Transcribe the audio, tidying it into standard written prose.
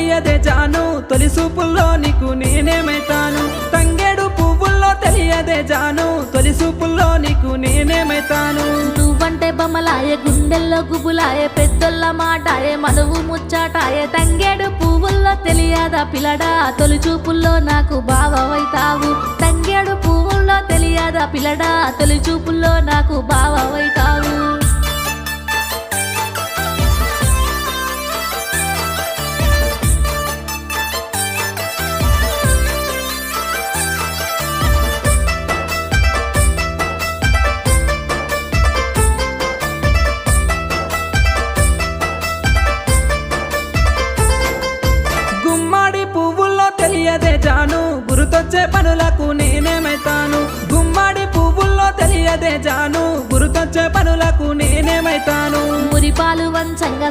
తెలియదే జాను తొలి చూపుల్లో నీకు నేనేమైతాను తంగేడు పువ్వుల్లో తెలియదే జాను తొలి చూపుల్లో నీకు నేనేమైతాను నువ్వంటే బొమ్మలాయే గుండెల్లో గుబులాయే పెద్దోళ్ళ మాటాయే మనువు ముచ్చాటాయే తంగేడు పువ్వుల్లో తెలియదా పిల్లడా తొలి చూపుల్లో నాకు బావవైతావు తంగేడు పువ్వుల్లో తెలియదా పిల్లడా తొలి చూపుల్లో నాకు బావవైతావు గుమ్మడి పువ్వుల్లో తెలియదే జాను గురుతొచ్చే పనులకు నేనేమైతాను గుమ్మడి పువ్వుల్లో తెలియదే జాను గురుతొచ్చే పనులకు నేనేమైతాను మురిపాలు వంచంగా